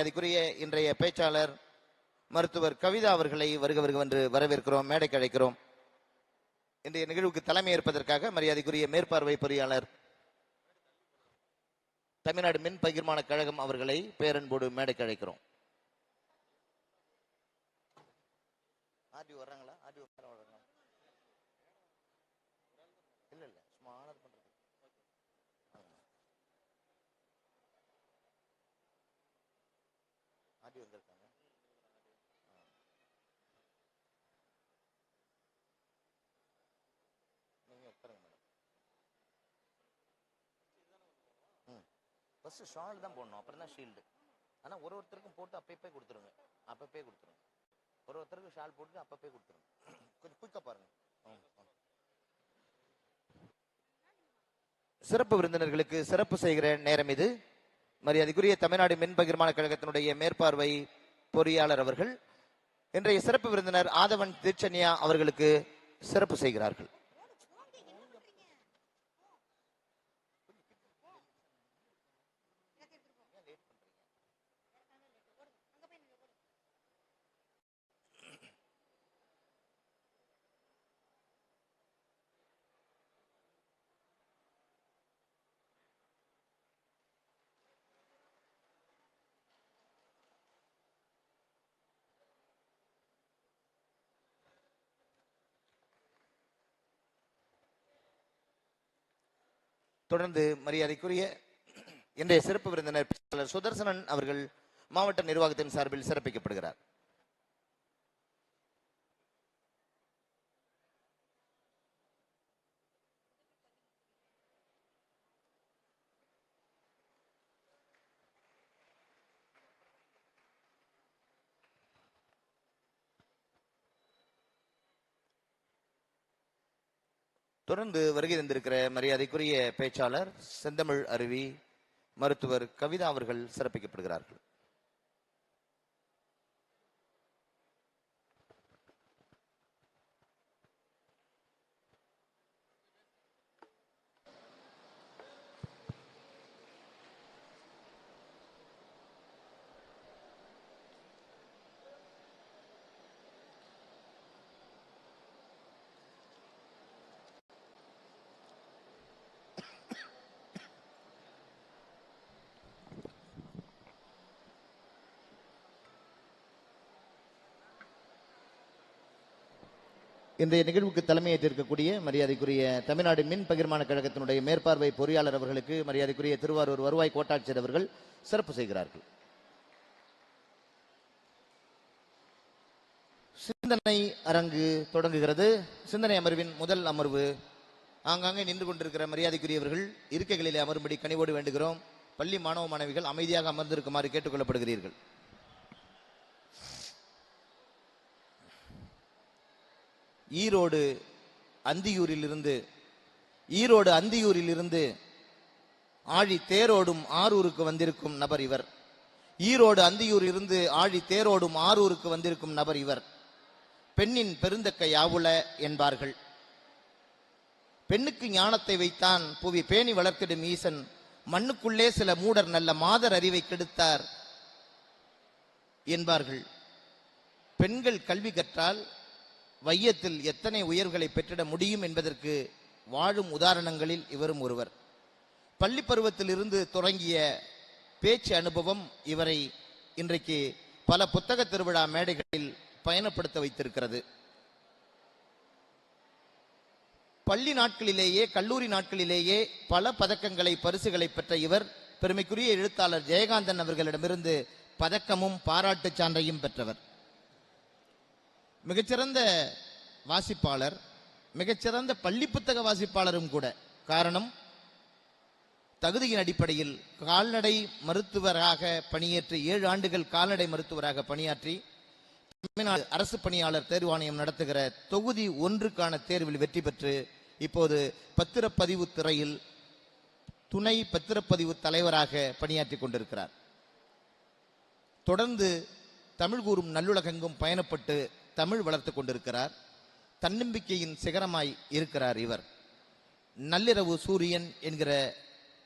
அதுக்குரிய இன்றைய பேச்சாளர் மருத்துவர் கவிதா அவர்களை வருக வரவேற்கிறோம், மேடைக்கு அழைக்கிறோம். இன்றைய நிகழ்வுக்கு தலைமை ஏற்பதற்காக மரியாதைக்குரிய மேற்பார்வை பொறியாளர் தமிழ்நாடு மின் பகிர்மான கழகம் அவர்களை பேரன்போடு மேடைக்கு அழைக்கிறோம். வர்றாங்களா? இல்ல இல்ல, சும்மா ஆனர் பண்றது. ஆடி வந்திருக்காங்க. நீங்க உட்காருங்க மேடம். ஃபர்ஸ்ட் ஷால் தான் போடணும், அப்புறம் தான் ஷீல்டு. ஆனால் ஒருத்தருக்கும் போட்டு அப்பப்பே கொடுத்துருங்க, ஒருத்தருக்கு ஷால் போட்டு அப்பப்பே கொடுத்துருங்க. கொஞ்சம் குயிக்கா பாருங்க. சிறப்பு விருந்தினர்களுக்கு சிறப்பு செய்கிற நேரம் இது. மரியாதைக்குரிய தமிழ்நாடு மின் பகிர்மான கழகத்தினுடைய மேற்பார்வை பொறியாளர் அவர்கள் இன்றைய சிறப்பு விருந்தினர் ஆதவன் திருச்சன்யா அவர்களுக்கு சிறப்பு செய்கிறார்கள். தொடர்ந்து மரியாதைக்குரிய இன்றைய சிறப்பு விருந்தினர் சுதர்சனன் அவர்கள் மாவட்ட நிர்வாகத்தின் சார்பில் சிறப்பிக்கப்படுகிறார். தொடர்ந்து வருகை தந்திருக்கிற மரியாதைக்குரிய பேச்சாளர் செந்தமிழ் அருவி மருத்துவர் கவிதா அவர்கள் சிறப்பிக்கப்படுகிறார்கள். இன்றைய நிகழ்வுக்கு தலைமையேற்றிருக்கக்கூடிய மரியாதைக்குரிய தமிழ்நாடு மின் பகிர்மான கழகத்தினுடைய மேற்பார்வை பொறியாளர் அவர்களுக்கு மரியாதைக்குரிய திருவாரூர் வருவாய் கோட்டாட்சியர் அவர்கள் சிறப்பு செய்கிறார்கள். சிந்தனை அரங்கு தொடங்குகிறது. சிந்தனை அமர்வின் முதல் அமர்வு ஆங்காங்கே நின்று கொண்டிருக்கிற மரியாதைக்குரியவர்கள் இருக்கைகளிலே அமரும்படி கனிவோடு வேண்டுகிறோம். பள்ளி மாணவ மாணவிகள் அமைதியாக அமர்ந்திருக்குமாறு கேட்டுக்கொள்ளப்படுகிறீர்கள். ஈரோடு அந்தியூரில் இருந்து ஆழி தேரோடும் ஆரூருக்கு வந்திருக்கும் நபர் இவர். ஈரோடு அந்தியூரில் இருந்து ஆழி தேரோடும் ஆரூருக்கு வந்திருக்கும் நபர் இவர். பெண்ணின் பெருந்தக்க யாவுல என்பார்கள். பெண்ணுக்கு ஞானத்தை வைத்தான் புவி பேணி வளர்த்திடும் ஈசன். மண்ணுக்குள்ளே சில மூடர் நல்ல மாதர் அறிவை கெடுத்தார் என்பார்கள். பெண்கள் கல்வி கற்றால் வையத்தில் எத்தனை உயர்வுகளை பெற்றிட முடியும் என்பதற்கு வாழும் உதாரணங்களில் இவரும் ஒருவர். பள்ளி பருவத்தில் இருந்து தொடங்கிய பேச்சு அனுபவம் இவரை இன்றைக்கு பல புத்தக திருவிழா மேடைகளில் பயணப்படுத்த வைத்திருக்கிறது. பள்ளி நாட்களிலேயே கல்லூரி நாட்களிலேயே பல பதக்கங்களை பரிசுகளை பெற்ற இவர் பெருமைக்குரிய எழுத்தாளர் ஜெயகாந்தன் அவர்களிடமிருந்து பதக்கமும் பாராட்டு சான்றையும் பெற்றவர். மிகச்சிறந்த வாசிப்பாளர், மிகச்சிறந்த பள்ளி புத்தக வாசிப்பாளரும் கூட. காரணம், தகுதியின் அடிப்படையில் கால்நடை மருத்துவராக பணியேற்றி 7 ஆண்டுகள் கால்நடை மருத்துவராக பணியாற்றி தமிழ்நாடு அரசு பணியாளர் தேர்வாணையம் நடத்துகிற தொகுதி 1க்கான தேர்வில் வெற்றி பெற்று இப்போது பத்திரப்பதிவு துறையில் துணை பத்திரப்பதிவு தலைவராக பணியாற்றி கொண்டிருக்கிறார். தொடர்ந்து தமிழ் கூறும் நல்லுலகெங்கும் பயணப்பட்டு தமிழ் வளர்த்து கொண்டிருக்கிறார். தன்னம்பிக்கையின் சிகரமாய் இருக்கிறார் இவர். நள்ளிரவு சூரியன் என்கிற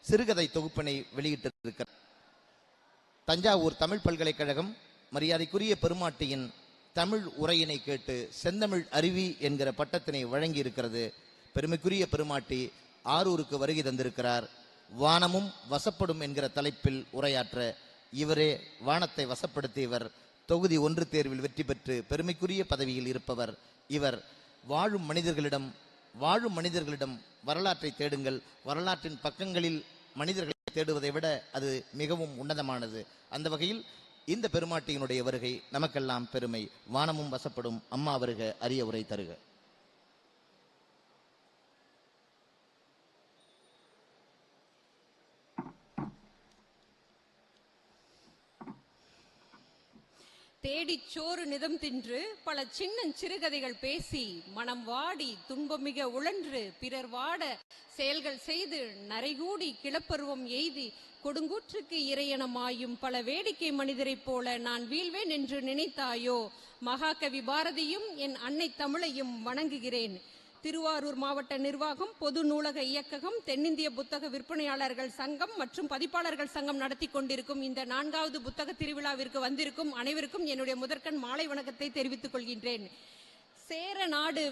சிறுகதை தொகுப்பினை வெளியிட்டிருக்கிறார். தஞ்சாவூர் தமிழ் பல்கலைக்கழகம் மரியாதைக்குரிய பெருமாட்டியின் தமிழ் உரையினை கேட்டு செந்தமிழ் அருவி என்கிற பட்டத்தினை வழங்கி இருக்கிறது. பெருமைக்குரிய பெருமாட்டி ஆரூருக்கு வருகை தந்திருக்கிறார். வானமும் வசப்படும் என்கிற தலைப்பில் உரையாற்ற இவரே வானத்தை வசப்படுத்தியவர். தொகுதி 1 தேர்வில் வெற்றி பெற்று பெருமைக்குரிய பதவியில் இருப்பவர் இவர். வாழும் மனிதர்களிடம் வரலாற்றை தேடுங்கள். வரலாற்றின் பக்கங்களில் மனிதர்களை தேடுவதை விட அது மிகவும் உன்னதமானது. அந்த வகையில் இந்த பெருமாட்டியினுடைய வருகை நமக்கெல்லாம் பெருமை. வானமும் வசப்படும். அம்மா வருக, அரிய உரை தருக. தேடிச் சோறு நிதம் தின்று பல சிறுகதைகள் பேசி மனம் வாடி துன்பமிக உழன்று பிறர் வாட செயல்கள் செய்து நரைகூடி கிளப்பருவம் எய்தி கொடுங்கூற்றுக்கு இறையனமாயும் பல வேடிக்கை மனிதரைப் போல நான் வீழ்வேன் என்று நினைத்தாயோ? மகாகவி பாரதியும் என் அன்னை தமிழையும் வணங்குகிறேன். திருவாரூர் மாவட்ட நிர்வாகம், பொது நூலக இயக்ககம், தென்னிந்திய புத்தக விற்பனையாளர்கள் சங்கம் மற்றும் பதிப்பாளர்கள் சங்கம் நடத்தி கொண்டிருக்கும் இந்த 4வது புத்தக திருவிழாவிற்கு வந்திருக்கும் அனைவருக்கும் என்னுடைய முதற்கண் மாலை வணக்கத்தை தெரிவித்துக் கொள்கின்றேன். சேர நாடு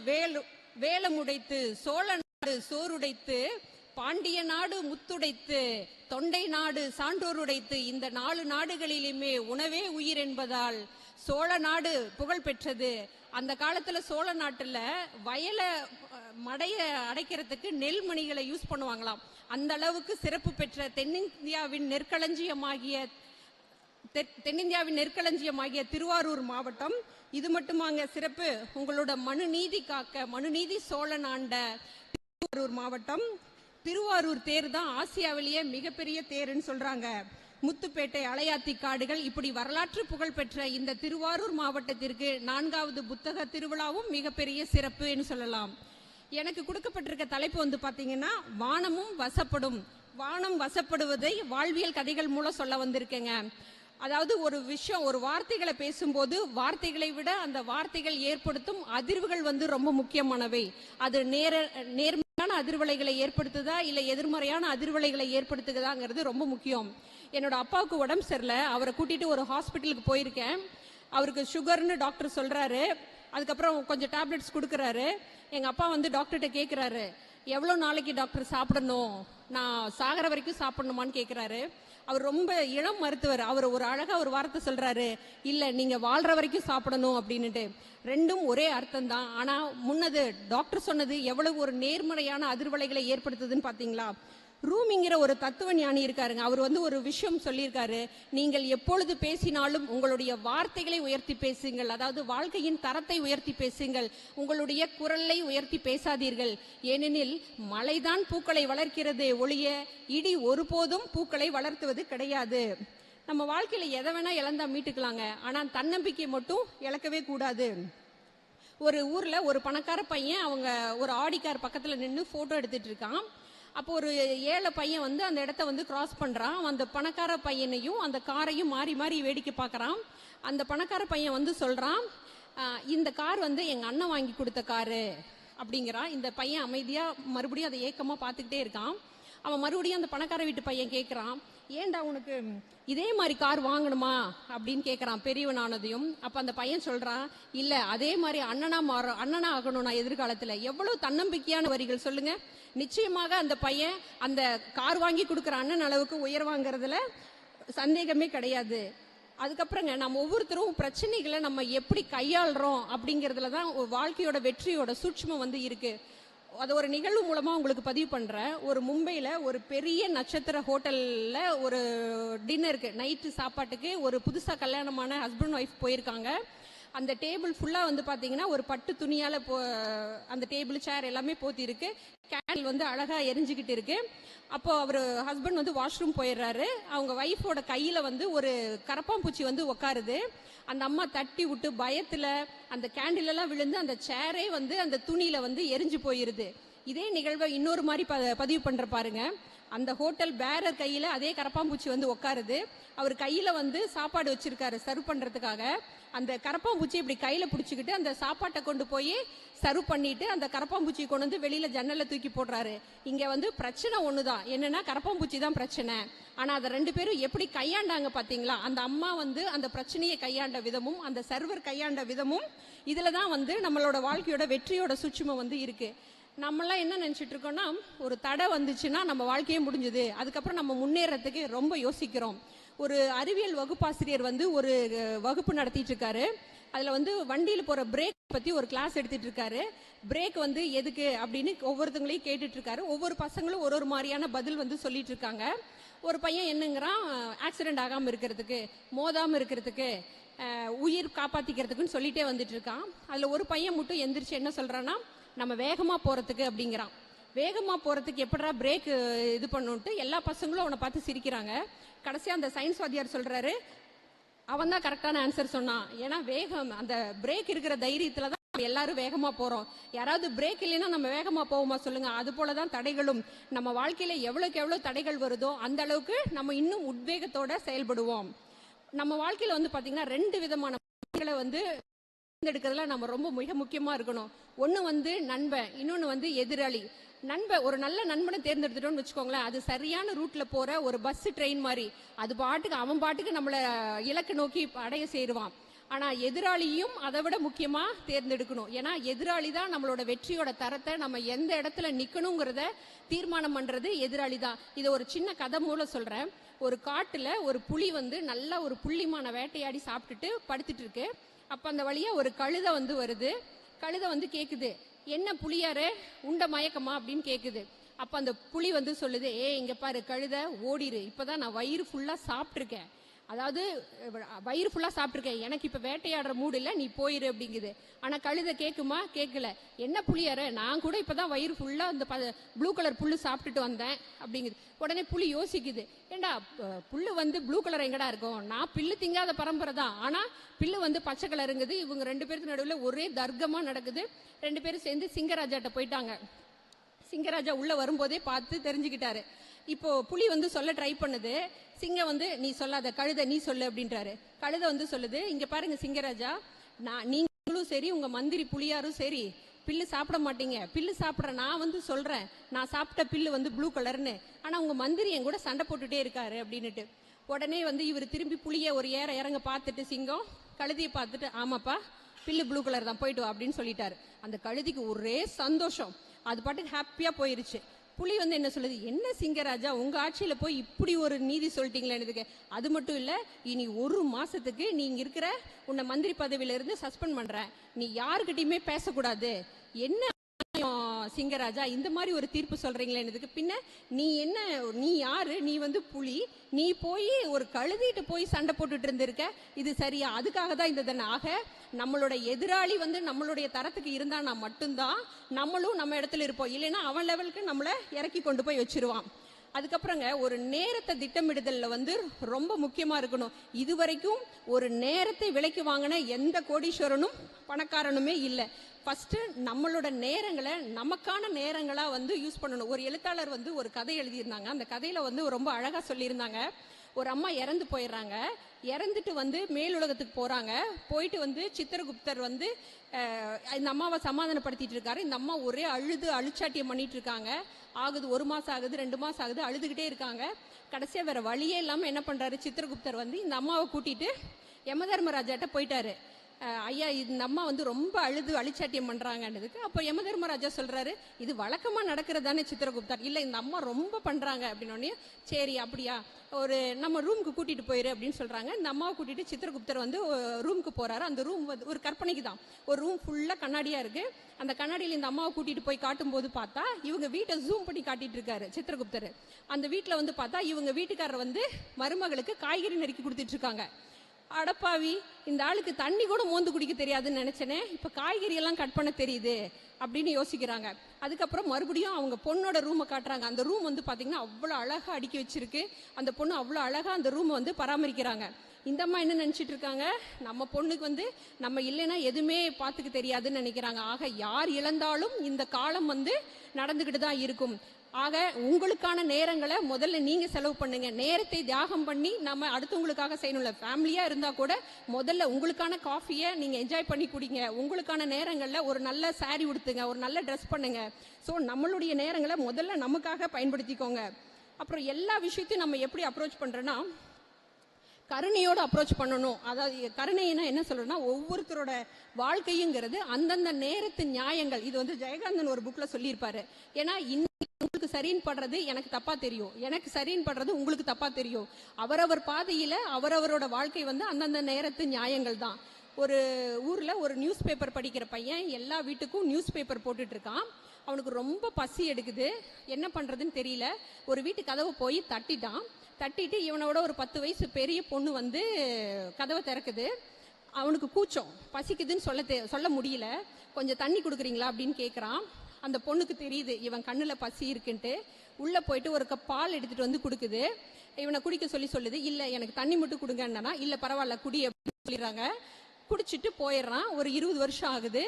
வேலமுடைத்து, சோழ நாடு சோறுடைத்து, பாண்டிய நாடு முத்துடைத்து, தொண்டை நாடு சான்றோருடைத்து, இந்த 4 நாடுகளிலுமே உணவே உயிர் என்பதால் சோழ நாடு புகழ் பெற்றது. அந்த காலத்துல சோழ நாட்டுல வயல மடைய அடைக்கிறதுக்கு நெல்மணிகளை யூஸ் பண்ணுவாங்களாம். அந்த அளவுக்கு சிறப்பு பெற்ற தென்னிந்தியாவின் நெற்களஞ்சியமாகிய திருவாரூர் மாவட்டம். இது மட்டுமாங்க சிறப்பு, உங்களோட மனுநீதி காக்க மனுநீதி சோழன் ஆண்ட திருவாரூர் மாவட்டம். திருவாரூர் தேர் தான் ஆசியாவிலேயே மிகப்பெரிய தேர்ன்னு சொல்றாங்க. முத்துப்பேட்டை, அலையாத்தி காடுகள், இப்படி வரலாற்று புகழ் பெற்ற இந்த திருவாரூர் மாவட்டத்திற்கு 4வது புத்தக திருவிழாவும் மிகப்பெரிய சிறப்புன்னு சொல்லலாம். எனக்கு கொடுக்கப்பட்டிருக்க தலைப்பு வந்து பாத்தீங்கன்னா வானமும் வசப்படும். வானம் வசப்படுவதை வாழ்வியல் கதைகள் மூலம் சொல்ல வந்திருக்கேங்க. அதாவது ஒரு விஷயம், ஒரு வார்த்தைகளை பேசும்போது வார்த்தைகளை விட அந்த வார்த்தைகள் ஏற்படுத்தும் அதிர்வுகள் வந்து ரொம்ப முக்கியமானவை. அது நேர்மையான அதிர்வலைகளை ஏற்படுத்துதா இல்ல எதிர்மறையான அதிர்வலைகளை ஏற்படுத்துதாங்கிறது ரொம்ப முக்கியம். என்னோட அப்பாவுக்கு உடம்பு சரியில்லை, அவரை கூட்டிட்டு ஒரு ஹாஸ்பிட்டலுக்கு போயிருக்கேன். அவருக்கு சுகர்னு டாக்டர் சொல்றாரு. அதுக்கப்புறம் கொஞ்சம் டேப்லெட்ஸ் கொடுக்குறாரு. எங்க அப்பா வந்து டாக்டர்கிட்ட கேட்கிறாரு, எவ்வளோ நாளைக்கு டாக்டர் சாப்பிடணும், நான் சாகிற வரைக்கும் சாப்பிடணுமான்னு கேட்கிறாரு. அவர் ரொம்ப இளம் மருத்துவர். அவர் ஒரு அழகா ஒரு வார்த்தை சொல்றாரு, இல்ல நீங்க வாழ்ற வரைக்கும் சாப்பிடணும் அப்படின்னுட்டு. ரெண்டும் ஒரே அர்த்தம் தான். ஆனா முன்னது டாக்டர் சொன்னது எவ்வளவு ஒரு நேர்மறையான அதிர்வலைகளை ஏற்படுத்துதுன்னு பாத்தீங்களா? ரூமிங்கிற ஒரு தத்துவ ஞானி இருக்காருங்க. அவர் வந்து ஒரு விஷயம் சொல்லியிருக்காரு, நீங்கள் எப்பொழுது பேசினாலும் உங்களுடைய வார்த்தைகளை உயர்த்தி பேசுங்கள், அதாவது வாழ்க்கையின் தரத்தை உயர்த்தி பேசுங்கள், உங்களுடைய குரலை உயர்த்தி பேசாதீர்கள். ஏனெனில் மழைதான் பூக்களை வளர்க்கிறது ஒழிய இடி ஒருபோதும் பூக்களை வளர்த்துவது கிடையாது. நம்ம வாழ்க்கையில எதை வேணா இழந்தா மீட்டுக்கலாங்க, ஆனா தன்னம்பிக்கை மட்டும் இழக்கவே கூடாது. ஒரு ஊர்ல ஒரு பணக்கார பையன் அவங்க ஒரு ஆடி கார் பக்கத்துல நின்று போட்டோ எடுத்துட்டு இருக்கான். அப்போ ஒரு ஏழை பையன் வந்து அந்த இடத்த வந்து கிராஸ் பண்றான். அந்த பணக்கார பையனையும் அந்த காரையும் மாறி மாறி வேடிக்கை பார்க்கறான். அந்த பணக்கார பையன் வந்து சொல்றான், இந்த கார் வந்து எங்க அண்ணன் வாங்கி கொடுத்த காரு அப்படிங்கிறான். இந்த பையன் அமைதியா மறுபடியும் அதை ஏக்கமா பார்த்துக்கிட்டே இருக்கான். அவன் மறுபடியும் அந்த பணக்கார வீட்டு பையன் கேட்கிறான், ஏண்டா உனக்கு இதே மாதிரி கார் வாங்கணுமா அப்படின்னு கேட்கறான் பெரியவனானதையும். அப்ப அந்த பையன் சொல்றான், இல்ல அதே மாதிரி அண்ணனா ஆகணும் நான் எதிர்காலத்துல. எவ்வளவு தன்னம்பிக்கையான வரிகள் சொல்லுங்க. நிச்சயமாக அந்த பையன் அந்த கார் வாங்கி கொடுக்குற அண்ணன் அளவுக்கு உயர்வாங்கிறதுல சந்தேகமே கிடையாது. அதுக்கப்புறங்க நம்ம ஒவ்வொருத்தரும் பிரச்சனைகளை நம்ம எப்படி கையாளுறோம் அப்படிங்கிறதுல தான் வாழ்க்கையோட வெற்றியோட சூட்சுமம் வந்து இருக்கு. அது ஒரு நிகழ்வு மூலமா உங்களுக்கு பதிவு பண்றேன். ஒரு மும்பையில ஒரு பெரிய நட்சத்திர ஹோட்டல்ல ஒரு டின்னருக்கு, நைட்டு சாப்பாட்டுக்கு ஒரு புதுசா கல்யாணமான ஹஸ்பண்ட் ஒய்ஃப் போயிருக்காங்க. அந்த டேபிள் ஃபுல்லா வந்து பாத்தீங்கன்னா ஒரு பட்டு துணியால அந்த டேபிள் சேர் எல்லாமே போத்தி இருக்கு. கேண்டில் வந்து அழகா எரிஞ்சுக்கிட்டு இருக்கு. அப்போ அவர் ஹஸ்பண்ட் வந்து வாஷ்ரூம் போயிடுறாரு. அவங்க ஒய்ஃபோட கையில வந்து ஒரு கரப்பாம்பூச்சி வந்து உட்காருது. அந்த அம்மா தட்டி விட்டு பயத்துல அந்த கேண்டில் எல்லாம் விழுந்து அந்த சேரே வந்து அந்த துணியில வந்து எரிஞ்சு போயிருது. இதே நிகழ்வை இன்னொரு மாதிரி பதிவு பண்ற பாருங்க. அந்த ஹோட்டல் பேரர் கையில அதே கரப்பாம்பூச்சி வந்து உட்காருது. அவர் கையில வந்து சாப்பாடு வச்சிருக்காரு சர்வ் பண்றதுக்காக. அந்த கரப்பாம்பூச்சி இப்படி கையில பிடிச்சிக்கிட்டு அந்த சாப்பாட்டை கொண்டு போய் சர்வ் பண்ணிட்டு அந்த கரப்பாம்பூச்சியை கொண்டு வந்து வெளியில ஜன்னல்ல தூக்கி போடுறாரு. இங்க வந்து பிரச்சனை ஒண்ணுதான், என்னன்னா கரப்பாம்பூச்சி தான் பிரச்சனை. ஆனா அதை 2 பேரும் எப்படி கையாண்டாங்க பாத்தீங்களா? அந்த அம்மா வந்து அந்த பிரச்சனையை கையாண்ட விதமும் அந்த சர்வர் கையாண்ட விதமும் இதுலதான் வந்து நம்மளோட வாழ்க்கையோட வெற்றியோட சூட்சுமம் வந்து இருக்கு. நம்மளாம் என்ன நினைச்சிட்டு இருக்கோம்னா, ஒரு தடை வந்துச்சுன்னா நம்ம வாழ்க்கையே முடிஞ்சது, அதுக்கப்புறம் நம்ம முன்னேறதுக்கு ரொம்ப யோசிக்கிறோம். ஒரு அறிவியல் வகுப்பாசிரியர் வந்து ஒரு வகுப்பு நடத்திட்டு இருக்காரு. அதுல வந்து வண்டியில போற பிரேக் பத்தி ஒரு கிளாஸ் எடுத்துட்டு இருக்காரு. பிரேக் வந்து எதுக்கு அப்படின்னு ஒவ்வொருத்தங்களையும் கேட்டுட்டு இருக்காரு. ஒவ்வொரு பசங்களும் ஒரு ஒரு மாதிரியான பதில் வந்து சொல்லிட்டு இருக்காங்க. ஒரு பையன் என்னங்கிறான், ஆக்சிடென்ட் ஆகாம இருக்கிறதுக்கு, மோதாம இருக்கிறதுக்கு, உயிர் காப்பாத்திக்கிறதுக்குன்னு சொல்லிட்டே வந்துட்டு இருக்கான். அதுல ஒரு பையன் மட்டும் எந்திரிச்சு என்ன சொல்றான்னா, நம்ம வேகமா போறதுக்கு அப்படிங்கிறான். வேகமா போறதுக்கு எப்படா பிரேக் இது பண்ணுன்ட்டு எல்லா பசங்களும் அவனை பார்த்து சிரிக்கிறாங்க. கடைசியா அந்த சயின்ஸ் வாத்தியார் சொல்றாரு, அவன் தான் கரெக்டான ஆன்சர் சொன்னான். ஏன்னா வேகம், அந்த பிரேக் இருக்கிற தைரியத்துல தான் நம்ம எல்லாரும் வேகமா போறோம். யாராவது பிரேக் இல்லைன்னா நம்ம வேகமா போவோமா சொல்லுங்க? அது போலதான் தடைகளும். நம்ம வாழ்க்கையில எவ்வளவுக்கு எவ்வளவு தடைகள் வருதோ அந்த அளவுக்கு நம்ம இன்னும் உத்வேகத்தோட செயல்படுவோம். நம்ம வாழ்க்கையில வந்து பாத்தீங்கன்னா 2 விதமான வந்து தேர்ந்தெடுக்கிறதுல நம்ம ரொம்ப மிக முக்கியமா இருக்கணும். ஒண்ணு வந்து நண்பன், இன்னொன்னு வந்து எதிராளி. ஒரு நல்ல நண்பனை தேர்ந்தெடுத்துட்டோம்னு வச்சுக்கோங்களேன், அது சரியான ரூட்ல போற ஒரு பஸ் ட்ரெயின் மாதிரி. அது பாட்டுக்கு அவன் பாட்டுக்கு நம்மள இலக்கு நோக்கி அடைய சேருவான். ஆனா எதிராளியும் அதை விட முக்கியமா தேர்ந்தெடுக்கணும். ஏன்னா எதிராளி தான் நம்மளோட வெற்றியோட தரத்தை, நம்ம எந்த இடத்துல நிக்கணுங்கிறத தீர்மானம் பண்றது எதிராளி தான். இதை ஒரு சின்ன கதை மூலம் சொல்றேன். ஒரு காட்டுல ஒரு புலி வந்து நல்ல ஒரு புள்ளிமான வேட்டையாடி சாப்பிட்டுட்டு படுத்துட்டு இருக்கு. அப்ப அந்த வழியா ஒரு கழுதை வந்து வருது. கழுதை வந்து கேக்குது, என்ன புலியாரு உண்ட மயக்கமா அப்படின்னு கேக்குது. அப்ப அந்த புலி வந்து சொல்லுது, இங்க பாரு கழுதை, ஓடிரு, இப்பதான் நான் வயிறு ஃபுல்லா சாப்பிட்டுருக்கேன், அதாவது வயிறு ஃபுல்லா சாப்பிட்டுருக்கேன், எனக்கு இப்ப வேட்டையாடுற மூடு இல்ல, நீ போயிரு அப்படிங்குது. ஆனா கழுதை கேக்குமா? கேட்கல. என்ன புலியாரு, நான் கூட இப்பதான் வயிறு ஃபுல்லா இந்த ப்ளூ கலர் புல்லு சாப்பிட்டுட்டு வந்தேன் அப்படிங்குது. உடனே புலி யோசிக்குது, ஏண்டா புல்லு வந்து ப்ளூ கலர் எங்கடா இருக்கும், நான் பில்லு திங்காத பரம்பரை தான், ஆனா பில்லு வந்து பச்சை கலருங்குது. இவங்க 2 பேருக்கு நடுவில் ஒரே தர்க்கமா நடக்குது. 2 பேரும் சேர்ந்து சிங்கராஜாட்ட போயிட்டாங்க. சிங்கராஜா உள்ள வரும்போதே பார்த்து தெரிஞ்சுக்கிட்டாரு. இப்போ புலி வந்து சொல்ல ட்ரை பண்ணுது. சிங்கம் வந்து, நீ சொல்லாத, கழுதை நீ சொல்லு அப்படின்றாரு. கழுதை வந்து சொல்லுது, இங்க பாருங்க சிங்கராஜா, நீங்களும் சரி உங்க மந்திரி புலியாரும் சரி பில்லு சாப்பிட மாட்டீங்க. பில்லு சாப்பிட்ற நான் வந்து சொல்றேன், நான் சாப்பிட்ட பில்லு வந்து ப்ளூ கலர்னு, ஆனா உங்க மந்திரி என் கூட சண்டை போட்டுட்டே இருக்காரு அப்படின்னுட்டு. உடனே வந்து இவர் திரும்பி புளிய ஒரு இறங்க பார்த்துட்டு, சிங்கம் கழுதியை பார்த்துட்டு, ஆமாப்பா பில்லு ப்ளூ கலர் தான், போயிட்டு வா அப்படின்னு சொல்லிட்டாரு. அந்த கழுதிக்கு ஒரே சந்தோஷம், அது பாட்டுக்கு ஹாப்பியா போயிருச்சு. புலி வந்து என்ன சொல்லுது, என்ன சிங்கராஜா உங்க ஆட்சியில போய் இப்படி ஒரு நீதி சொல்லிட்டீங்களே, அது மட்டும் இல்ல, இனி 1 மாசத்துக்கு நீங்க இருக்கிற உன்னை மந்திரி பதவியில இருந்து சஸ்பெண்ட் பண்ற, நீ யாருக்கிட்டையுமே பேசக்கூடாது. என்ன சிங்கராஜா இந்த மாதிரி ஒரு தீர்ப்பு சொல்றீங்களே, பின்ன நீ என்ன, நீ யாரு, நீ வந்து புலி, நீ போய் ஒரு கழுதிட்டு போய் சண்டை போட்டுட்டு இருந்திருக்க, இது சரியா? அதுக்காக தான் இந்த தண்டனை. ஆக நம்மளோட எதிராளி வந்து நம்மளுடைய தரத்துக்கு இருந்தானா மட்டும்தான் நம்மளும் நம்ம இடத்துல இருப்போம், இல்லைன்னா அவன் லெவலுக்கு நம்மளை இறக்கி கொண்டு போய் வச்சிருவான். அதுக்கப்புறங்க ஒரு நேரத்தை திட்டமிடுதல்ல வந்து ரொம்ப முக்கியமா இருக்கணும். இதுவரைக்கும் ஒரு நேரத்தை விலைக்கு வாங்கின எந்த கோடீஸ்வரனும் பணக்காரனுமே இல்லை. ஃபர்ஸ்ட் நம்மளோட நேரங்களை நமக்கான நேரங்களா வந்து யூஸ் பண்ணணும். ஒரு எழுத்தாளர் வந்து ஒரு கதை எழுதியிருந்தாங்க. அந்த கதையில வந்து ரொம்ப அழகா சொல்லியிருந்தாங்க. ஒரு அம்மா இறந்து போயிடுறாங்க. இறந்துட்டு வந்து மேலுலகத்துக்கு போறாங்க. போயிட்டு வந்து சித்திரகுப்தர் வந்து இந்த அம்மாவை சமாதானப்படுத்திட்டு இருக்காரு. இந்த அம்மா ஒரே அழுச்சாட்டியம் பண்ணிட்டு இருக்காங்க. ஆகுது 1 மாசம் ஆகுது, 2 மாசம் ஆகுது, அழுதுகிட்டே இருக்காங்க. கடைசியா வேற வழியே இல்லாம என்ன பண்றாரு, சித்திரகுப்தர் வந்து இந்த அம்மாவை கூட்டிட்டு யமதர்மராஜாட்ட போயிட்டாரு. ஐயா இந்த அம்மா வந்து ரொம்ப அழிச்சாட்டியம் பண்றாங்கன்றதுக்கு. அப்போ யமதர்மராஜா சொல்றாரு, இது வழக்கமா நடக்கிறதானே சித்திரகுப்தர், இல்ல இந்த அம்மா ரொம்ப பண்றாங்க அப்படின்னோடனே, சரி அப்படியா, நம்ம ரூமுக்கு கூட்டிட்டு போயிரு அப்படின்னு சொல்றாங்க. இந்த அம்மாவை கூட்டிட்டு சித்திரகுப்தர் வந்து ரூமுக்கு போறாரு. அந்த ரூம் வந்து ஒரு கற்பனைக்கு தான், ஒரு ரூம் ஃபுல்லா கண்ணாடியா இருக்கு. அந்த கண்ணாடியில் இந்த அம்மாவை கூட்டிட்டு போய் காட்டும் போது பார்த்தா இவங்க வீட்டை ஜூம் பண்ணி காட்டிட்டு இருக்காரு சித்திரகுப்தர். அந்த வீட்டுல வந்து பார்த்தா இவங்க வீட்டுக்காரர் வந்து மருமகளுக்கு காய்கறி நறுக்கி கொடுத்துட்டு இருக்காங்க. அடப்பாவி, இந்த ஆளுக்கு தண்ணி கூட மோந்து குடிக்க தெரியாதுன்னு நினைச்சேனே, இப்ப காய்கறி எல்லாம் கட் பண்ண தெரியுது அப்படின்னு யோசிக்கிறாங்க. அதுக்கப்புறம் மறுபடியும் அவங்க பொண்ணோட ரூமை காட்டுறாங்க. அந்த ரூம் வந்து பாத்தீங்கன்னா அவ்வளவு அழகா அடுக்கி வச்சிருக்கு. அந்த பொண்ணு அவ்வளவு அழகா அந்த ரூமை வந்து பராமரிக்கிறாங்க. இந்த அம்மா என்ன நினைச்சிட்டு இருக்காங்க, நம்ம பொண்ணுக்கு வந்து நம்ம இல்லைன்னா எதுவுமே பார்த்துக்க தெரியாதுன்னு நினைக்கிறாங்க. ஆக யார் இழந்தாலும் இந்த காலம் வந்து நடந்துகிட்டு தான் இருக்கும். ஆக உங்களுக்கான நேரங்களை முதல்ல நீங்க செலவு பண்ணுங்க. நேரத்தை தியாகம் பண்ணி நம்ம அடுத்தவங்களுக்காக செய்யணும்ல. ஃபேமிலியா இருந்தா கூட முதல்ல உங்களுக்கான காஃபியை நீங்க என்ஜாய் பண்ணி குடிங்க. உங்களுக்கான நேரங்கள்ல ஒரு நல்ல சாரி உடுத்துங்க, ஒரு நல்ல ட்ரெஸ் பண்ணுங்க. ஸோ நம்மளுடைய நேரங்களை முதல்ல நமக்காக பயன்படுத்திக்கோங்க. அப்புறம் எல்லா விஷயத்தையும் நம்ம எப்படி அப்ரோச் பண்றோம்னா, கருணையோடு அப்ரோச் பண்ணணும். அதாவது கருணைன்னா என்ன சொல்றேன்னா, ஒவ்வொருத்தரோட வாழ்க்கையுங்கிறது அந்தந்த நேரத்து நியாயங்கள். இது வந்து ஜெயகாந்தன் ஒரு புக்ல சொல்லியிருப்பாரு. ஏன்னா உங்களுக்கு சரின்னு படுறது எனக்கு தப்பா தெரியும், எனக்கு சரின்னு படுறது உங்களுக்கு தப்பா தெரியும். அவரவர் பாதையில அவரவரோட வாழ்க்கை வந்து அந்தந்த நேரத்து நியாயங்கள் தான். ஒரு ஊர்ல ஒரு நியூஸ் பேப்பர் படிக்கிற பையன் எல்லா வீட்டுக்கும் நியூஸ் பேப்பர் போட்டுட்டு இருக்கான். அவனுக்கு ரொம்ப பசி எடுக்குது, என்ன பண்றதுன்னு தெரியல. ஒரு வீட்டு கதவை போய் தட்டிட்டான். தட்டிட்டு இவனோட ஒரு 10 வயசு பெரிய பொண்ணு வந்து கதவை திறக்குது. அவனுக்கு கூச்சம், பசிக்குதுன்னு சொல்ல முடியல. கொஞ்சம் தண்ணி கொடுக்குறீங்களா அப்படின்னு கேட்குறான். அந்த பொண்ணுக்கு தெரியுது இவன் கண்ணில் பசி இருக்குன்ட்டு. உள்ளே போயிட்டு ஒரு கப் பால் எடுத்துட்டு வந்து கொடுக்குது. இவனை குடிக்க சொல்லுது. இல்லை எனக்கு தண்ணி மட்டும் கொடுங்கன்னா, இல்லை பரவாயில்ல குடி அப்படின்னு சொல்லிடுறாங்க. குடிச்சிட்டு போயிடுறான். ஒரு 20 வருஷம் ஆகுது.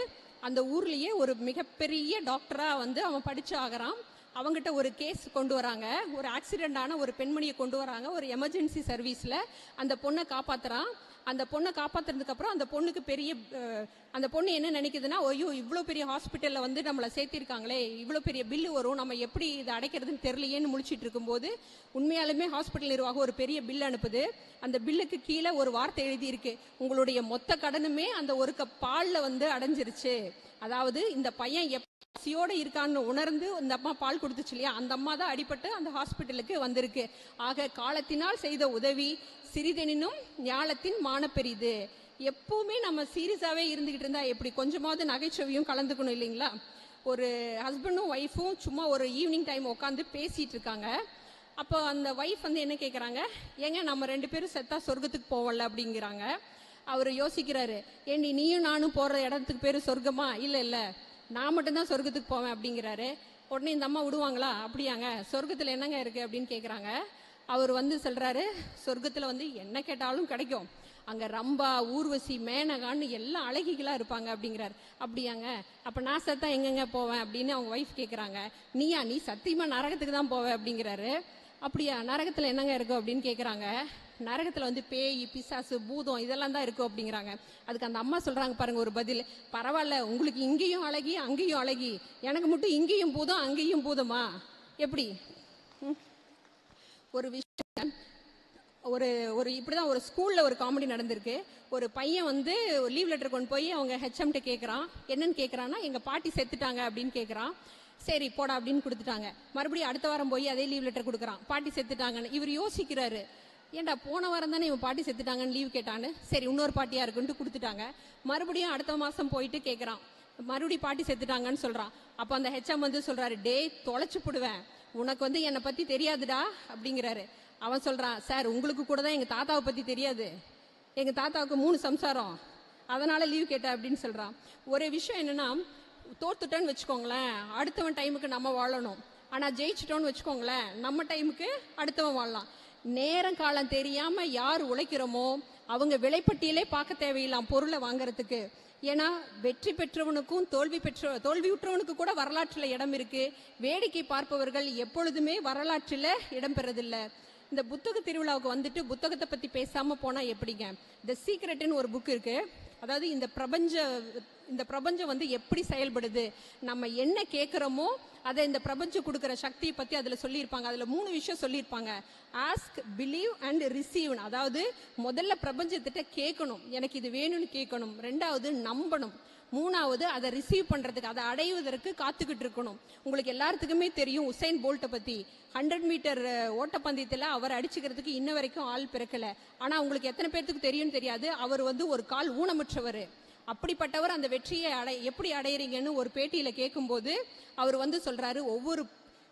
அந்த ஊர்லேயே ஒரு மிகப்பெரிய டாக்டராக வந்து அவன் படிச்சு ஆகிறான். அவங்ககிட்ட ஒரு கேஸ் கொண்டு வராங்க. ஒரு ஆக்சிடென்ட் ஆன ஒரு பெண்மணியை கொண்டு வராங்க. ஒரு எமர்ஜென்சி சர்வீஸ்ல அந்த பொண்ணை காப்பாத்துறான். அந்த பொண்ணை காப்பாத்துறதுக்கு அப்புறம் அந்த பொண்ணுக்கு அந்த பொண்ணு என்ன நினைக்குதுன்னா, ஐயோ இவ்வளோ பெரிய ஹாஸ்பிட்டல்ல வந்து நம்மளை சேர்த்திருக்காங்களே, இவ்வளோ பெரிய பில்லு வரும், நம்ம எப்படி இதை அடைக்கிறதுன்னு தெரியலையேன்னு முழிச்சிட்டு இருக்கும்போது உண்மையாலுமே ஹாஸ்பிட்டல் நிர்வாகம் ஒரு பெரிய பில் அனுப்புது. அந்த பில்லுக்கு கீழே ஒரு வார்த்தை எழுதி இருக்கு, உங்களுடைய மொத்த கடனுமே அந்த ஒரு கப் பால்ல வந்து அடைஞ்சிருச்சு. அதாவது இந்த பையன் பசியோட இருக்கான்னு உணர்ந்து இந்த அம்மா பால் கொடுத்துச்சு இல்லையா, அந்த அம்மா தான் அடிபட்டு அந்த ஹாஸ்பிட்டலுக்கு வந்திருக்கு. ஆக காலத்தினால் செய்த உதவி சிறிதெனினும் ஞாலத்தின் மானப்பெரிது. எப்பவுமே நம்ம சீரியஸாவே இருந்துகிட்டு இருந்தா எப்படி, கொஞ்சமாவது நகைச்சுவையும் கலந்துக்கணும் இல்லைங்களா? ஒரு ஹஸ்பண்டும் ஒய்ஃபும் சும்மா ஒரு ஈவினிங் டைம் உட்காந்து பேசிட்டு இருக்காங்க. அப்போ அந்த ஒய்ஃப் வந்து என்ன கேட்குறாங்க, ஏங்க நம்ம 2 பேரும் செத்தா சொர்க்கத்துக்கு போவோம்ல அப்படிங்கிறாங்க. அவர் யோசிக்கிறாரு, ஏண்டி நீயும் நானும் போற இடத்துக்கு பேரு சொர்க்கமா? இல்லை இல்லை, நான் மட்டும்தான் சொர்க்கத்துக்கு போவேன் அப்படிங்கிறாரு. உடனே இந்த அம்மா விடுவாங்களா? அப்படியாங்க, சொர்க்கத்தில் என்னங்க இருக்கு அப்படின்னு கேட்குறாங்க. அவர் வந்து சொல்றாரு, சொர்க்கத்தில் வந்து என்ன கேட்டாலும் கிடைக்கும், அங்கே ரம்பா ஊர்வசி மேனகான்னு எல்லாம் அழகிகளா இருப்பாங்க அப்படிங்கிறாரு. அப்படியாங்க, அப்போ நான் செத்தா எங்கெங்க போவேன் அப்படின்னு அவங்க ஒய்ஃப் கேட்குறாங்க. நீ சத்தியமா நரகத்துக்கு தான் போவேன் அப்படிங்கிறாரு. அப்படியா, நரகத்தில் என்னங்க இருக்கும் அப்படின்னு கேட்குறாங்க. நரகத்தில் வந்து பேய் பிசாசு பூதம் இதெல்லாம் தான் இருக்கும் அப்படிங்கிறாங்க. அதுக்கு அந்த அம்மா சொல்றாங்க பாருங்க ஒரு பதில், பரவாயில்ல உங்களுக்கு இங்கேயும் அழகி அங்கேயும் அழகி, எனக்கு மட்டும் இங்கேயும் பூதம் அங்கேயும் பூதமா எப்படி? ஒரு விஷயம், ஒரு இப்படிதான் ஒரு ஸ்கூல்ல ஒரு காமெடி நடந்திருக்கு. ஒரு பையன் வந்து லீவ் லெட்டர் கொண்டு போய் அவங்க ஹெச்எம்கிட்ட கேட்குறான். என்னன்னு கேட்குறான்னா, எங்க பாட்டி செத்துட்டாங்க அப்படின்னு கேட்குறான். சரி போடா அப்படின்னு கொடுத்துட்டாங்க. மறுபடியும் அடுத்த வாரம் போய் அதே லீவ் லெட்டர் கொடுக்குறான், பாட்டி செத்துட்டாங்கன்னு. இவர் யோசிக்கிறாரு, ஏன்டா போன வாரம் தானே இவன் பாட்டி செத்துட்டாங்கன்னு லீவ் கேட்டான்னு, சரி இன்னொரு பாட்டியா இருக்குன்ட்டு கொடுத்துட்டாங்க. மறுபடியும் அடுத்த மாசம் போயிட்டு கேட்குறான், மறுபடியும் பாட்டி செத்துட்டாங்கன்னு சொல்றான். அப்போ அந்த ஹெச்எம் வந்து சொல்றாரு, டேய் தொலைச்சு போடுவேன், உனக்கு வந்து என்னை பத்தி தெரியாதுடா அப்படிங்கிறாரு. அவன் சொல்றான், சார் உங்களுக்கு கூட தான் எங்க தாத்தாவை பத்தி தெரியாது, எங்க தாத்தாவுக்கு 3 சம்சாரம், அதனால லீவ் கேட்டேன் அப்படின்னு சொல்றான். ஒரு விஷயம் என்னன்னா, தோத்துட்டோன்னு வச்சுக்கோங்களேன், அடுத்தவன் டைமுக்கு நம்ம வாழணும். ஆனா ஜெயிச்சிட்டோன்னு வச்சுக்கோங்களேன், நம்ம டைமுக்கு அடுத்தவன் வாழலாம். நேரம் காலம் தெரியாம யார் உழைக்கிறோமோ அவங்க விலைப்பட்டியலே பார்க்க தேவையில்லாம் பொருளை வாங்கறதுக்கு. ஏன்னா வெற்றி பெற்றவனுக்கும் தோல்வியுற்றவனுக்கு கூட வரலாற்றில் இடம் இருக்கு. வேடிக்கை பார்ப்பவர்கள் எப்பொழுதுமே வரலாற்றில் இடம் பெறதில்லை. இந்த புத்தக திருவிழாவுக்கு வந்துட்டு புத்தகத்தை பத்தி பேசாம போனா எப்படிங்க? தி சீக்ரெட்னு ஒரு புக் இருக்கு. அதாவது இந்த பிரபஞ்சம் வந்து எப்படி செயல்படுது, நம்ம என்ன கேட்கிறோமோ அதை இந்த பிரபஞ்சம் கொடுக்குற சக்தியை பத்தி அதுல சொல்லியிருப்பாங்க. அதுல 3 விஷயம் சொல்லியிருப்பாங்க, ஆஸ்க், பிலீவ் அண்ட் ரிசீவ். அதாவது முதல்ல பிரபஞ்சத்திட்ட கேட்கணும், எனக்கு இது வேணும்னு கேட்கணும். 2வது நம்பணும். 3வது அதை ரிசீவ் பண்றதுக்கு, அதை அடைவதற்கு காத்துக்கிட்டு இருக்கணும். உங்களுக்கு எல்லாத்துக்குமே தெரியும் உசைன் போல்ட்டை பத்தி. 100 மீட்டர் ஓட்டப்பந்தயத்தில் அவர் அடிச்சுக்கிறதுக்கு இன்ன வரைக்கும் ஆள் பிறக்கல. ஆனா உங்களுக்கு எத்தனை பேர்த்துக்கு தெரியும் தெரியாது, அவர் வந்து ஒரு கால் ஊனமுற்றவர். அப்படிப்பட்டவர் அந்த வெற்றியை எப்படி அடையிறீங்கன்னு ஒரு பேட்டியில கேட்கும்போது அவர் வந்து சொல்றாரு, ஒவ்வொரு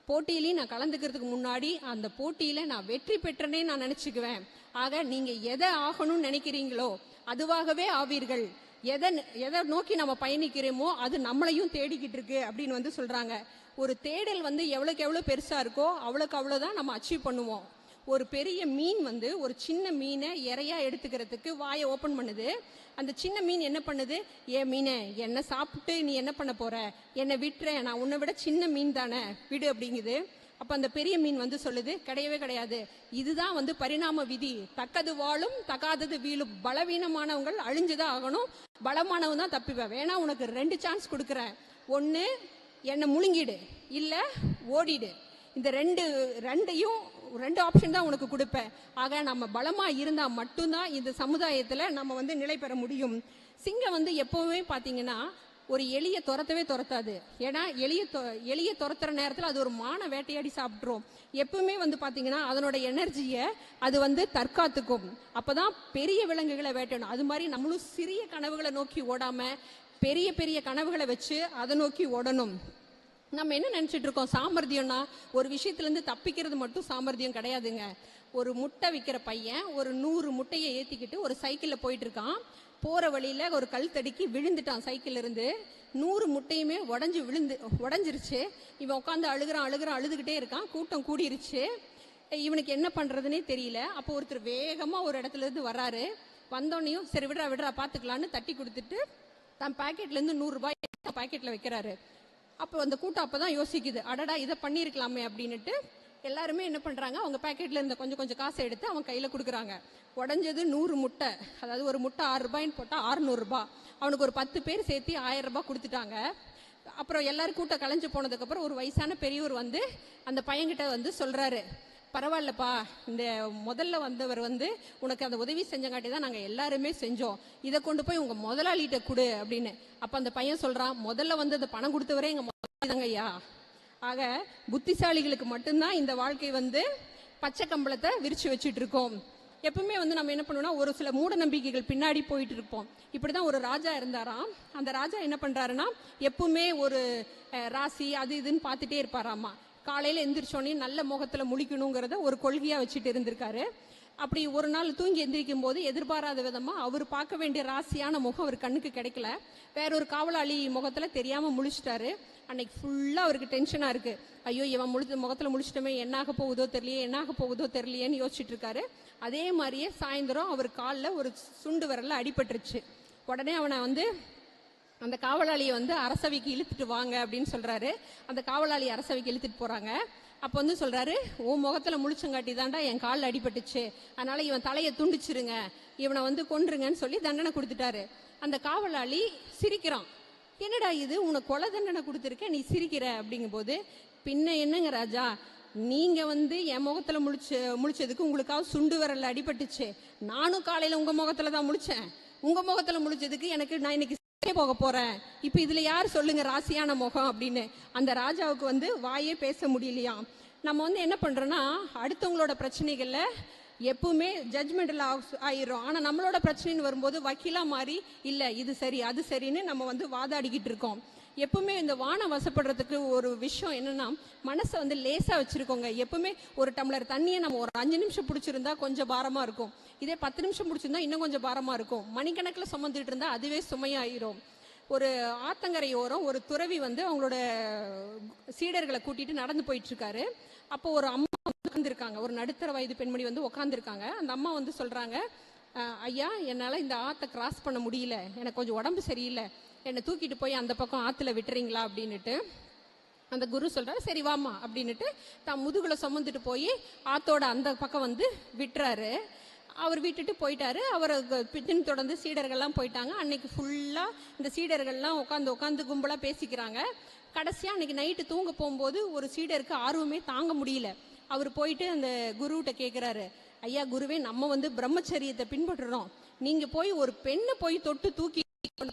போட்டியிலையும் நான் கலந்துக்கிறதுக்கு முன்னாடி அந்த போட்டியில நான் வெற்றி பெற்றனே நான் நினைச்சுக்குவேன். ஆக நீங்க எதை ஆகணும்னு நினைக்கிறீங்களோ அதுவாகவே ஆவீர்கள். எதை நோக்கி நம்ம பயணிக்கிறோமோ அது நம்மளையும் தேடிக்கிட்டு இருக்கு அப்படின்னு வந்து சொல்றாங்க. ஒரு தேடல் வந்து எவ்வளவுக்கு எவ்வளவு பெருசா இருக்கோ அவ்வளவுக்கு அவ்வளவுதான் நம்ம அச்சீவ் பண்ணுவோம். ஒரு பெரிய மீன் வந்து ஒரு சின்ன மீனை இறையா எடுத்துக்கிறதுக்கு வாயை ஓப்பன் பண்ணுது. அந்த சின்ன மீன் என்ன பண்ணுது, ஏ மீனே என்ன சாப்பிட்டு நீ என்ன பண்ண போற, என்னை விட்டுறேன், நான் உன்னை விட சின்ன மீன் தானே, விடு அப்படிங்குது. அப்ப அந்த பெரிய மீன் வந்து சொல்லுது, கிடையவே கிடையாது, இதுதான் வந்து பரிணாம விதி, தக்கது வாழும் தகாதது வீழும், பலவீனமானவங்கள் அழிஞ்சுதான் ஆகணும், பலமானவன் தான் தப்பிப்ப, வேணா உனக்கு 2 சான்ஸ் கொடுக்குறேன், ஒன்னு என்னை முழுங்கிடு இல்ல ஓடிடு, இந்த ரெண்டையும் 2 ஆப்ஷன் தான் உனக்கு கொடுப்பேன். ஆக நம்ம பலமா இருந்தா மட்டும்தான் இந்த சமுதாயத்துல நம்ம வந்து நிலை பெற முடியும். சிங்கம் வந்து எப்பவுமே பாத்தீங்கன்னா ஒரு எலியை துரத்தவே துரத்தாது. ஏன்னா எலியை துரத்துற நேரத்தில் அது ஒரு மான வேட்டையாடி சாப்பிட்ரும். எப்பவுமே வந்து பாத்தீங்கன்னா அதனோட எனர்ஜியை அது வந்து தற்காத்துக்கும். அப்பதான் பெரிய விலங்குகளை வேட்டையணும். அது மாதிரி நம்மளும் சிறிய கனவுகளை நோக்கி ஓடாம பெரிய பெரிய கனவுகளை வச்சு அதை நோக்கி ஓடணும். நம்ம என்ன நினைச்சிட்டு இருக்கோம், சாமர்த்தியம்னா ஒரு விஷயத்துல இருந்து தப்பிக்கிறது மட்டும் சாமர்த்தியம் கிடையாதுங்க. ஒரு முட்டை விற்கிற பையன் ஒரு 100 முட்டையை ஏத்திக்கிட்டு ஒரு சைக்கிள்ல போயிட்டு இருக்கான். போற வழியில ஒரு கல் தடுக்கி விழுந்துட்டான். சைக்கிள்ல இருந்து 100 முட்டையுமே உடஞ்சிருச்சு. இவன் உட்காந்து அழுதுகிட்டே இருக்கான். கூட்டம் கூடிருச்சு. இவனுக்கு என்ன பண்றதுன்னே தெரியல. அப்போ ஒருத்தர் வேகமா ஒரு இடத்துல இருந்து வர்றாரு. வந்தோடனையும் சரி விடுறா பாத்துக்கலான்னு தட்டி கொடுத்துட்டு தன் பாக்கெட்ல இருந்து 100 ரூபாய் பாக்கெட்ல வைக்கிறாரு. அப்போ அந்த கூட்டம் அப்பதான் யோசிக்குது, அடடா இதை பண்ணிருக்கலாமே அப்படின்னுட்டு எல்லாருமே என்ன பண்றாங்க, அவங்க பாக்கெட்ல இருந்த கொஞ்சம் காசை எடுத்து அவன் கையில கொடுக்குறாங்க. உடஞ்சது 100 முட்டை, அதாவது ஒரு முட்டை 6 ரூபாய்ன்னு போட்டா 600 ரூபாய். அவனுக்கு ஒரு 10 பேர் சேர்த்து 1000 ரூபாய் கொடுத்துட்டாங்க. அப்புறம் எல்லாரும் கூட்டம் கலைஞ்சு போனதுக்கு அப்புறம் ஒரு வயசான பெரியவர் வந்து அந்த பையன்கிட்ட வந்து சொல்றாரு, பரவாயில்லப்பா, இந்த முதல்ல வந்தவர் வந்து உனக்கு அந்த உதவி செஞ்சங்காட்டி தான் நாங்கள் எல்லாருமே செஞ்சோம், இதை கொண்டு போய் உங்க முதலாளிகிட்ட கொடு அப்படின்னு. அப்ப அந்த பையன் சொல்றான், முதல்ல வந்து அந்த பணம் கொடுத்தவரே எங்க முதலாளிதாங்கய்யா. ஆக புத்திசாலிகளுக்கு மட்டும்தான் இந்த வாழ்க்கை வந்து பச்சை கம்பளத்தை விரிச்சு வச்சுட்டு இருக்கோம். எப்பவுமே வந்து நம்ம என்ன பண்ணுவோம்னா ஒரு சில மூட நம்பிக்கைகள் பின்னாடி போயிட்டு இருப்போம். இப்படிதான் ஒரு ராஜா இருந்தாராம். அந்த ராஜா என்ன பண்றாருன்னா எப்பவுமே ஒரு ராசி அது இதுன்னு பார்த்துட்டே இருப்பாராமா. காலையில எந்திரிச்சோடனே நல்ல முகத்துல முழிக்கணுங்கிறத ஒரு கொள்கையா வச்சுட்டு இருந்திருக்காரு. அப்படி ஒரு நாள் தூங்கி எந்திரிக்கும் போது எதிர்பாராத விதமா அவர் பார்க்க வேண்டிய ராசியான முகம் அவர் கண்ணுக்கு கிடைக்கல. வேற ஒரு காவலாளி முகத்துல தெரியாம முழிச்சிட்டாரு. அன்னைக்கு ஃபுல்லா அவருக்கு டென்ஷனா இருக்கு. ஐயோ இவன் முகத்துல முழிச்சிட்டோமே, என்னாக போகுதோ தெரியலையேன்னு யோசிச்சுட்டு இருக்காரு. அதே மாதிரியே சாயந்தரம் அவர் காலில் ஒரு சுண்டு விரல்ல அடிபட்டுருச்சு. உடனே அவனை வந்து அந்த காவலாளியை வந்து அரசவைக்கு இழுத்துட்டு வாங்க அப்படின்னு சொல்றாரு. அந்த காவலாளி அரசவைக்கு இழுத்துட்டு போறாங்க. அப்ப வந்து சொல்றாரு, உன் முகத்துல முழிச்சங்காட்டி தாண்டா என் காலில் அடிபட்டுச்சு, அதனால இவன் தலையை துண்டிச்சிருங்க, இவனை வந்து கொன்றுங்கன்னு சொல்லி தண்டனை கொடுத்துட்டாரு. அந்த காவலாளி சிரிக்கிறான். என்னடா இது, உனக்கு கொலை தண்டனை கொடுத்துருக்க, நீ சிரிக்கிற அப்படிங்கும் போது, பின்ன என்னங்க ராஜா, நீங்க வந்து என் முகத்துல முழிச்சதுக்கு உங்களுக்காக சுண்டு விரல்ல அடிபட்டுச்சு, நானும் காலையில உங்க முகத்துல தான் முழிச்சேன், உங்க முகத்துல முழிச்சதுக்கு எனக்கு நான் இன்னைக்கு போக போறேன், இப்ப இதுல யார் சொல்லுங்க ராசியான முகம் அப்படின்னு. அந்த ராஜாவுக்கு வந்து வாயே பேச முடியலையாம். நம்ம வந்து என்ன பண்றோம்னா அடுத்தவங்களோட பிரச்சனைகள்ல எப்பவுமே ஜட்ஜ்மெண்ட்ல ஆயிரும். ஆனா நம்மளோட பிரச்சனைன்னு வரும்போது வக்கீலா மாறி இல்ல இது சரி அது சரின்னு நம்ம வந்து வாதாடிக்கிட்டு இருக்கோம். எப்பவுமே இந்த வானம் வசப்படுறதுக்கு ஒரு விஷயம் என்னன்னா மனசை வந்து லேசா வச்சிருக்கோங்க. எப்பவுமே ஒரு டம்ளர் தண்ணியை நம்ம ஒரு 5 நிமிஷம் பிடிச்சிருந்தா கொஞ்சம் பாரமா இருக்கும், இதே 10 நிமிஷம் பிடிச்சிருந்தா இன்னும் கொஞ்சம் பாரமா இருக்கும். மணிக்கணக்கில் சுமந்துட்டு இருந்தா அதுவே சுமையாயிரும். ஒரு ஆத்தங்கரையோரம் ஒரு துறவி வந்து அவங்களோட சீடர்களை கூட்டிட்டு நடந்து போயிட்டு இருக்காரு. அப்போ ஒரு அம்மா உட்காந்துருக்காங்க, ஒரு நடுத்தர வயது பெண்மணி வந்து உட்காந்துருக்காங்க. அந்த அம்மா வந்து சொல்றாங்க, ஐயா என்னால இந்த ஆத்தை கிராஸ் பண்ண முடியல, எனக்கு கொஞ்சம் உடம்பு சரியில்லை, என்னை தூக்கிட்டு போய் அந்த பக்கம் ஆத்துல விட்டுறீங்களா அப்படின்னுட்டு. அந்த குரு சொல்றாரு, சரி வாமா அப்படின்னுட்டு தான் முதுகுல சுமந்துட்டு போய் ஆத்தோட அந்த பக்கம் வந்து விட்டுறாரு. அவர் விட்டுட்டு போயிட்டாரு. அவர் பின் தொடர்ந்து சீடர்கள்லாம் போயிட்டாங்க. அன்னைக்கு ஃபுல்லா இந்த சீடர்கள்லாம் உட்காந்து கும்பலா பேசிக்கிறாங்க. கடைசியா அன்னைக்கு நைட்டு தூங்க போகும்போது ஒரு சீடருக்கு ஆர்வமே தாங்க முடியல. அவர் போயிட்டு அந்த குருகிட்ட கேட்கிறாரு, ஐயா குருவே, நம்ம வந்து பிரம்மச்சரியத்தை பின்பற்றுறோம், நீங்க போய் ஒரு பெண்ணை போய் தொட்டு தூக்கி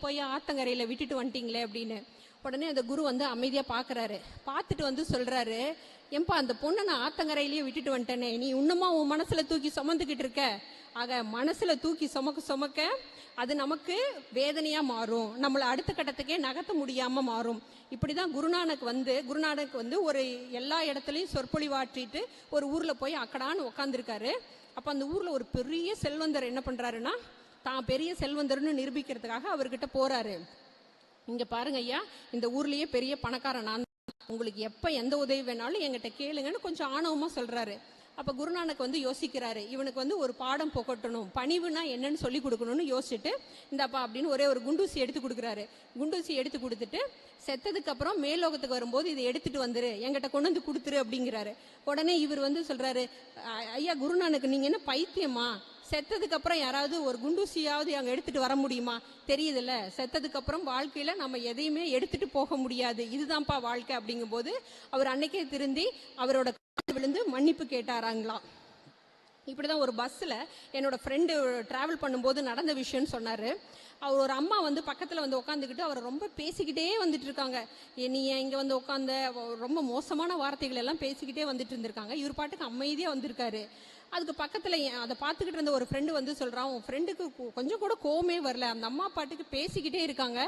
போய் ஆத்தங்கரையில விட்டுட்டு வந்துட்டீங்களே அப்படின்னு. உடனே அந்த குரு வந்து அமைதியா பாக்குறாரு. பார்த்துட்டு வந்து சொல்றாரு, ஏன்பா அந்த பொண்ணை நான் ஆத்தங்கரையிலேயே விட்டுட்டு வந்துட்டேனே, நீ இன்னுமா உன் மனசுல தூக்கி சுமந்துக்கிட்டு இருக்க. ஆக மனசுல தூக்கி சுமக்க அது நமக்கு வேதனையா மாறும், நம்மளை அடுத்த கட்டத்துக்கே நகர்த்த முடியாம மாறும். இப்படிதான் குருநானக் வந்து ஒரு எல்லா இடத்துலயும் சொற்பொழிவாற்றிட்டு ஒரு ஊர்ல போய் அக்கடான்னு உட்காந்துருக்காரு. அப்ப அந்த ஊர்ல ஒரு பெரிய செல்வந்தர் என்ன பண்றாருன்னா தான் பெரிய செல்வந்தர்னு நிரூபிக்கிறதுக்காக அவர்கிட்ட போறாரு. இங்க பாருங்க ஐயா, இந்த ஊர்லயே பெரிய பணக்காரன் நான், உங்களுக்கு எப்ப எந்த உதவி வேணாலும் என்கிட்ட கேளுங்கன்னு கொஞ்சம் ஆணவமா சொல்றாரு. அப்ப குருநானக் வந்து யோசிக்கிறாரு, இவனுக்கு வந்து ஒரு பாடம் புகட்டணும், பணிவுனா என்னன்னு சொல்லி கொடுக்கணும்னு யோசிச்சுட்டு, இந்தாப்பா அப்படின்னு ஒரே ஒரு குண்டூசி எடுத்து கொடுக்குறாரு. குண்டூசி எடுத்து கொடுத்துட்டு, செத்ததுக்கு அப்புறம் மேலோகத்துக்கு வரும்போது இதை எடுத்துட்டு வந்துரு, என்கிட்ட கொண்டு வந்து கொடுத்துரு அப்படிங்கிறாரு. உடனே இவர் வந்து சொல்றாரு, ஐயா குருநானக், நீங்க என்ன பைத்தியமா? செத்ததுக்கு அப்புறம் யாராவது ஒரு குண்டூசியாவது அங்க எடுத்துட்டு வர முடியுமா? தெரியுதுல்ல, செத்ததுக்கு அப்புறம் வாழ்க்கையில நம்ம எதையுமே எடுத்துட்டு போக முடியாது, இதுதான்ப்பா வாழ்க்கை அப்படிங்கும்போது அவர் அன்னைக்கே திருந்தி அவரோட காலில் விழுந்து மன்னிப்பு கேட்டாராங்களாம். இப்படிதான் ஒரு பஸ்ஸில் என்னோட ஃப்ரெண்டு ட்ராவல் பண்ணும்போது நடந்த விஷயம்னு சொன்னார். அவர் ஒரு அம்மா வந்து பக்கத்தில் வந்து உட்காந்துக்கிட்டு அவரை ரொம்ப பேசிக்கிட்டே வந்துட்டு இருக்காங்க. நீ ஏன் இங்கே வந்து உட்காந்த, ரொம்ப மோசமான வார்த்தைகள் எல்லாம் பேசிக்கிட்டே வந்துட்டு இருந்திருக்காங்க. இவர் பாட்டுக்கு அமைதியாக வந்திருக்காரு. அதுக்கு பக்கத்தில் அதை பார்த்துக்கிட்டு இருந்த ஒரு ஃப்ரெண்டு வந்து சொல்கிறான், உன் ஃப்ரெண்டுக்கு கொஞ்சம் கூட கோவமே வரல, அந்த அம்மா பாட்டுக்கு பேசிக்கிட்டே இருக்காங்க,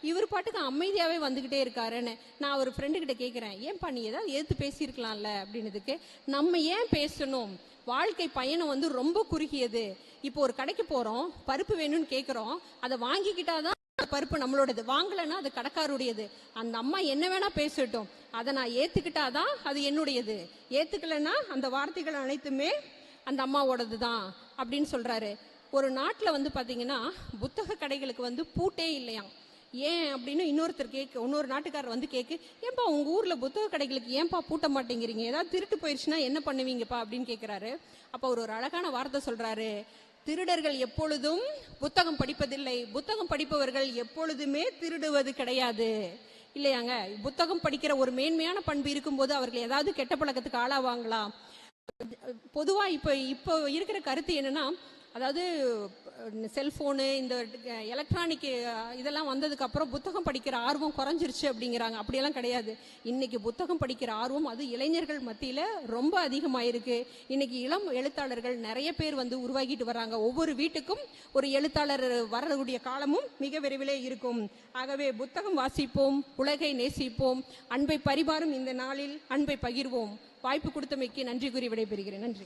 இவர் பாட்டுக்கு அமைதியாகவே வந்துக்கிட்டே இருக்காருன்னு. நான் ஒரு ஃப்ரெண்டுக்கிட்ட கேட்குறேன், ஏன்பா நீ ஏதாவது எதிர்த்து பேசியிருக்கலாம்ல அப்படின்னதுக்கு, நம்ம ஏன் பேசணும், வாழ்க்கை பயணம் வந்து ரொம்ப குறுகியது. இப்போ ஒரு கடைக்கு போகிறோம், பருப்பு வேணும்னு கேட்குறோம், அதை வாங்கிக்கிட்டாதான் பருப்பு நம்மளோடது, வாங்கலைன்னா அது கடைக்காருடையது. அந்த அம்மா என்ன வேணா பேசட்டும், அதை நான் ஏற்றுக்கிட்டாதான் அது என்னுடையது, ஏற்றுக்கலைன்னா அந்த வார்த்தைகள் அனைத்துமே அந்த அம்மாவோடது தான் அப்படின்னு சொல்றாரு. ஒரு நாட்டில் வந்து பார்த்தீங்கன்னா புத்தக கடைகளுக்கு வந்து பூட்டே இல்லையாம். ஏன் அப்படின்னு இன்னொரு நாட்டுக்காரர் வந்து ஏன்பா உங்க ஊர்ல புத்தக கடைகளுக்கு ஏன்பா பூட்ட மாட்டேங்கிறீங்க, ஏதாவது திருட்டு போயிடுச்சுன்னா என்ன பண்ணுவீங்கப்பா அப்படின்னு கேட்கிறாரு. அப்போ அவர் ஒரு அழகான வார்த்தை சொல்றாரு, திருடர்கள் எப்பொழுதும் புத்தகம் படிப்பதில்லை, புத்தகம் படிப்பவர்கள் எப்பொழுதுமே திருடுவது கிடையாது. இல்லையாங்க? புத்தகம் படிக்கிற ஒரு மேன்மையான பண்பு இருக்கும்போது அவர்கள் ஏதாவது கெட்ட பழக்கத்துக்கு ஆளாவாங்களா? பொதுவா இப்போ இருக்கிற கருத்து என்னன்னா, அதாவது செல்போனு, இந்த எலக்ட்ரானிக் இதெல்லாம் வந்ததுக்கு அப்புறம் புத்தகம் படிக்கிற ஆர்வம் குறைஞ்சிருச்சு அப்படிங்கிறாங்க. அப்படியெல்லாம் கிடையாது. இன்னைக்கு புத்தகம் படிக்கிற ஆர்வம் அது இளைஞர்கள் மத்தியில ரொம்ப அதிகமாயிருக்கு. இன்னைக்கு இளம் எழுத்தாளர்கள் நிறைய பேர் வந்து உருவாகிட்டு வர்றாங்க. ஒவ்வொரு வீட்டுக்கும் ஒரு எழுத்தாளர் வரக்கூடிய காலமும் மிக விரைவிலே இருக்கும். ஆகவே புத்தகம் வாசிப்போம், உலகை நேசிப்போம், அன்பை பரிமாறும் இந்த நாளில் அன்பை பகிர்வோம். வாய்ப்பு கொடுத்தமைக்கு நன்றி கூறி விடைபெறுகிறேன். நன்றி.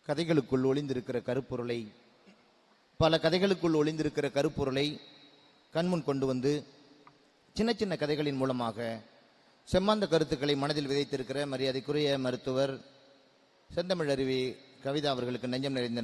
கதைகளுக்குள் ஒளிந்திருக்கிற கருப்பொருளை, பல கதைகளுக்குள் ஒளிந்திருக்கிற கருப்பொருளை கண்முன் கொண்டு வந்து சின்ன சின்ன கதைகளின் மூலமாக செம்மாந்த கருத்துக்களை மனதில் விதைத்திருக்கிற மரியாதைக்குரிய மருத்துவர் செந்தமிழருவி கவிதா அவர்களுக்கு நெஞ்சம் நிறைந்த